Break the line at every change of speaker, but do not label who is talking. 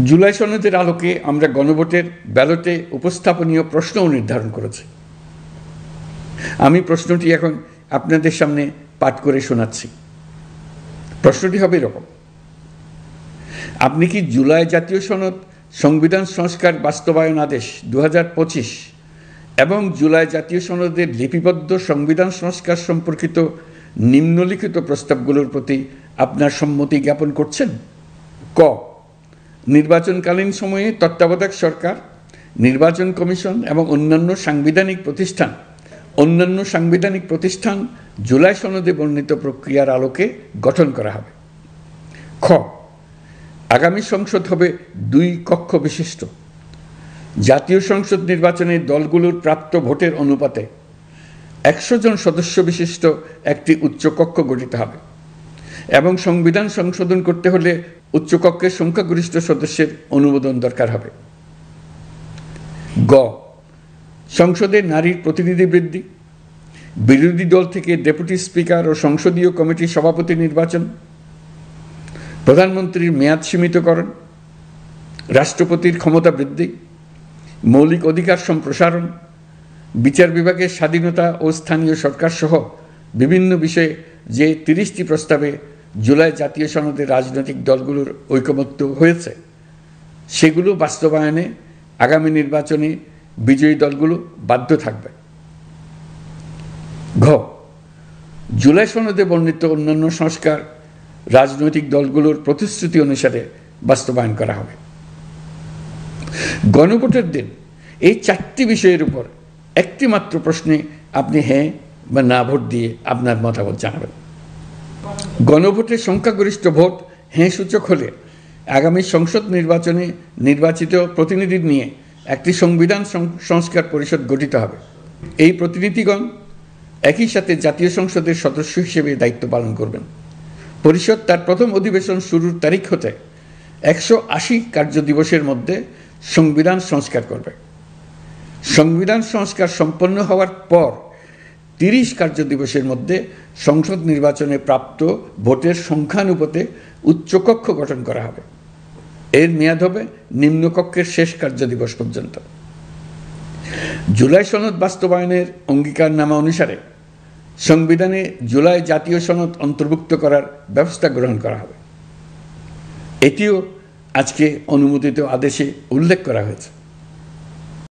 জুলাই সনদের আলোকে আমরা গণভোটের ব্যালটে উপস্থাপনীয় প্রশ্নও নির্ধারণ করেছি। আমি প্রশ্নটি এখন আপনাদের সামনে পাঠ করে শোনাচ্ছি। প্রশ্নটি হবে এরকম: আপনি কি জুলাই জাতীয় সনদ সংবিধান সংস্কার বাস্তবায়ন আদেশ 2025 এবং জুলাই জাতীয় সনদের লিপিবদ্ধ সংবিধান সংস্কার সম্পর্কিত নিম্নলিখিত প্রস্তাবগুলোর প্রতি আপনার সম্মতি জ্ঞাপন করছেন? ক, নির্বাচনকালীন সময়ে তত্ত্বাবধায়ক সরকার, নির্বাচন কমিশন এবং অন্যান্য সাংবিধানিক প্রতিষ্ঠান জুলাই সনদে বর্ণিত প্রক্রিয়ার আলোকে গঠন করা হবে। খ, আগামী সংসদ হবে 2 কক্ষ বিশিষ্ট। জাতীয় সংসদ নির্বাচনে দলগুলোর প্রাপ্ত ভোটের অনুপাতে 100 জন সদস্য বিশিষ্ট একটি উচ্চকক্ষ গঠিত হবে এবং সংবিধান সংশোধন করতে হলে উচ্চকক্ষের সংখ্যাগরিষ্ঠ সদস্যের অনুমোদন দরকার হবে। গ, সংসদে নারীর প্রতিনিধি বৃদ্ধি, বিরোধী দল থেকে ডেপুটি স্পিকার ও সংসদীয় কমিটির সভাপতি নির্বাচন, প্রধানমন্ত্রীর মেয়াদ সীমিতকরণ, রাষ্ট্রপতির ক্ষমতা বৃদ্ধি, মৌলিক অধিকার সম্প্রসারণ, বিচার বিভাগের স্বাধীনতা ও স্থানীয় সরকার সহ বিভিন্ন বিষয়ে যে 30টি প্রস্তাবে জুলাই জাতীয় সনদে রাজনৈতিক দলগুলোর ঐকমত্য হয়েছে সেগুলো বাস্তবায়নে আগামী নির্বাচনে বিজয়ী দলগুলো বাধ্য থাকবে। ঘ, জুলাই সনদে বর্ণিত অন্যান্য সংস্কার রাজনৈতিক দলগুলোর প্রতিশ্রুতি অনুসারে বাস্তবায়ন করা হবে। গণভোটের দিন এই 4টি বিষয়ের উপর একটি মাত্র প্রশ্নে আপনি হ্যাঁ বা না ভোট দিয়ে আপনার মতামত জানাবেন। গণভোটের সংখ্যাগরিষ্ঠ ভোট হ্যাঁ সূচক হলে আগামী সংসদ নির্বাচনে নির্বাচিত প্রতিনিধি নিয়ে একটি সংবিধান সংস্কার পরিষদ গঠিত হবে। এই প্রতিনিধিগণ একই সাথে জাতীয় সংসদের সদস্য হিসেবে দায়িত্ব পালন করবেন। পরিষদ তার প্রথম অধিবেশন শুরুর তারিখ হতে 180 কার্যদিবসের মধ্যে সংবিধান সংস্কার করবে। সংবিধান সংস্কার সম্পন্ন হওয়ার পর 30 কার্যদিবসের মধ্যে সংসদ নির্বাচনে প্রাপ্ত ভোটের সংখ্যানুপাতে উচ্চকক্ষ গঠন করা হবে। এর মেয়াদ হবে নিম্নকক্ষের শেষ কার্যদিবস পর্যন্ত। জুলাই সনদ বাস্তবায়নের অঙ্গীকারনামা অনুসারে সংবিধানে জুলাই জাতীয় সনদ অন্তর্ভুক্ত করার ব্যবস্থা গ্রহণ করা হবে। এটিও আজকে অনুমোদিত আদেশে উল্লেখ করা হয়েছে।